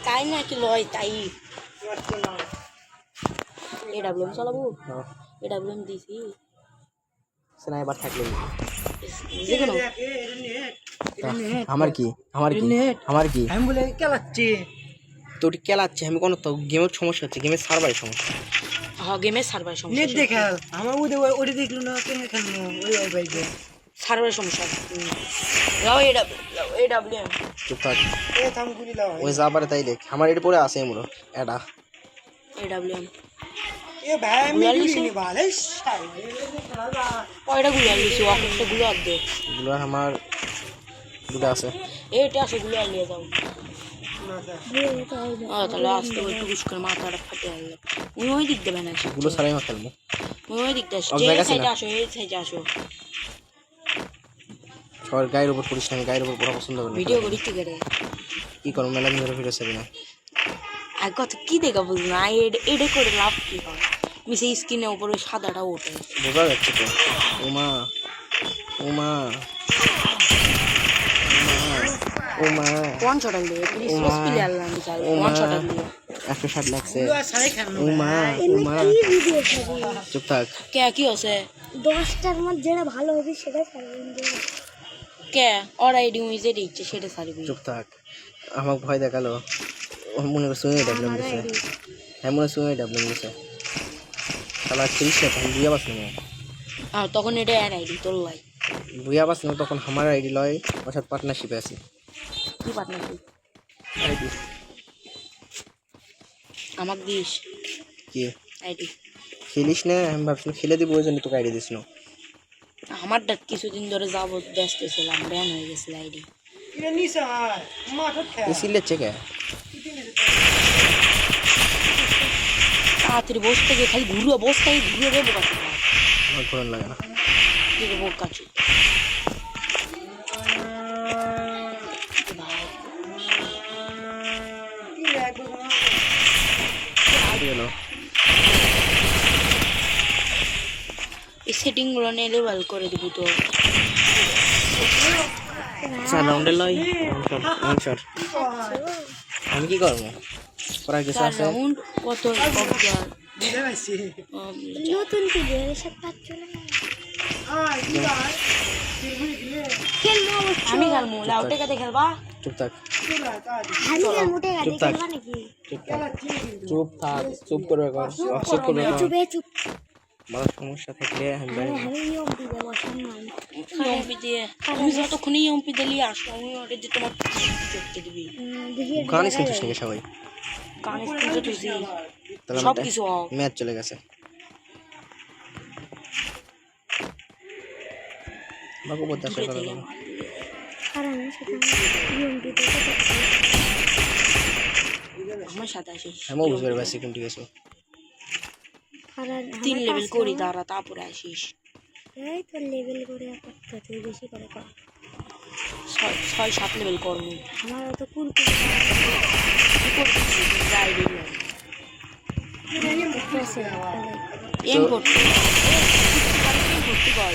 তাই না কি লয় তাই এডাব্লিউএম চালাবো এডাব্লিউএম দিছি স্নাইপার থাকলে যেকোনো আমার কি আমি বলে খেলাচ্ছি তোর খেলাচ্ছে আমি কোনো তো গেমের সমস্যা হচ্ছে গেমের সার্ভারের সমস্যা হ্যাঁ গেমের সার্ভার সমস্যা নেট দেখাল আমার ওটা দেখলো না কেন খেলবো ওই বাইকে সার্ভারের সমস্যা লাও এডাব্লিউএম চুপ থাক এ থাম গুলি লাও ওই যাবারে তাই দেখ আমার এর পরে আছে এমরো এটা এডাব্লিউএম এ ভাই আমি গুলি ভালো কয়টা গুলো আনলিছি একটা গুলো আর দে এগুলো আমার দুটো আছে এইটা আছে গুলো আর নিয়ে যাও তাহলে আসতে একটু ঘুষ করে মাথাটা ফাটে আসবে ওই দিক দেবে না এগুলো ছাড়াই মা খেলবো ওই দিকটা আসো এই সাইডে আসো সবার গায়ের উপর করিস না আমি গায়ের উপর পড়া পছন্দ করি ভিডিও করি কি করে কি করবো মেলা দিন ধরে ভিডিও চাবি না আর কত কি দেখা বুঝ না এডে করে লাভ কি হয় মিশে স্ক্রিনের উপরে সাদাটা ওঠে বোঝা যাচ্ছে তো ওমা ওমা ওমা ওয়ান শট আনবে প্লিজ প্লেয়ার লান্ডি চাল ওয়ান শট আনবে 160 লাগছে ওমা ওমা চুপ থাক কে কি আছে 10টার মধ্যে যেটা ভালো হবে সেটা ছাড়বেন কে ওর আইডি উইজে দিচ্ছে সেটা ছাড়বি চুপ থাক আমাকে ভয় দেখালো মনে করছে ওই ডাবলুম দিছে হ্যাঁ মনে করছে ওই ডাবলুম দিছে তাহলে 30 টাকা আমি বুয়া বাস না তখন এটা এর আইডি তোর লাই বুয়া বাস না তখন আমার আইডি লয় ওর সাথে পার্টনারশিপে আছে কি পার্টনারশিপ আইডি আমাকে দিস কি আইডি খেলিস না আমি ভাবছিলাম খেলে দিব ওই জন্য তোকে আইডি দিস না আমার ডাক কিছুদিন ধরে যাবো ব্যস্ত ছিলাম ব্যান হয়ে গেছিল আইডি সিলেট চেকে তাড়াতাড়ি বসে থেকে খালি ঘুরো বসতে ঘুরে দেবো কাছে আমার ঘোরান লাগে না বোক কাছু এই সেটিং গুলো নিয়ে লেভেল করে দিব তো 4 রাউন্ডে লয় ওয়ান শট আমি কি করব করার কিছু আছে রাউন্ড কত কবজার নতুন কি এসব পাচ্ছ না আমি খেলবো লাউটে কাতে খেলবা চুপ থাক আমি আর মোটে গাড়ি খেলবা নাকি চুপ থাক চুপ করবে কর চুপ করবে কর চুপ বড় সমস্যা থাকলে আমি বাইরে আমি ইয়মপি দেব সম্মান ইয়মপি দিয়ে তুমি যতক্ষণ ইয়মপি দিলি আসো আমি ওটা দিয়ে তোমার করতে দিবি গান শুনছিস নাকি সবাই গান শুনতে তুই তাহলে সব কিছু ম্যাচ চলে গেছে বাবু বলতে আসে কথা কারণ সেটা ইয়মপি দেব আমার সাথে আসিস আমি বুঝতে পারছি কোনটি গেছো কারণ 3 লেভেল করি দাঁড়া তারপরে আসিস এই তো লেভেল করে করতে তুই বেশি করে কর 6-7 লেভেল করবো আমার তো কুরকুরে এম করতে বল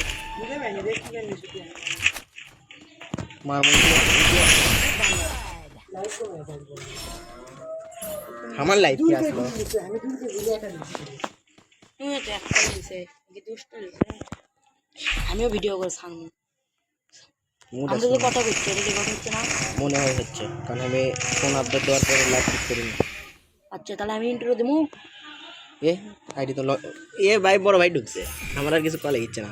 আমার লাইফ কি আসলো আমিও ভিডিও করে সামনে আমরা যে কথা বলছি এটা রেকর্ড হচ্ছে না মনে হয় হচ্ছে কারণ আমি ফোন আপডেট দেওয়ার পরে লাইভ ঠিক করিনি আচ্ছা তাহলে আমি ইন্টারভিউ দেবো এ আইডি তো এ ভাই বড় ভাই ঢুকছে আমার আর কিছু কল ইচ্ছে না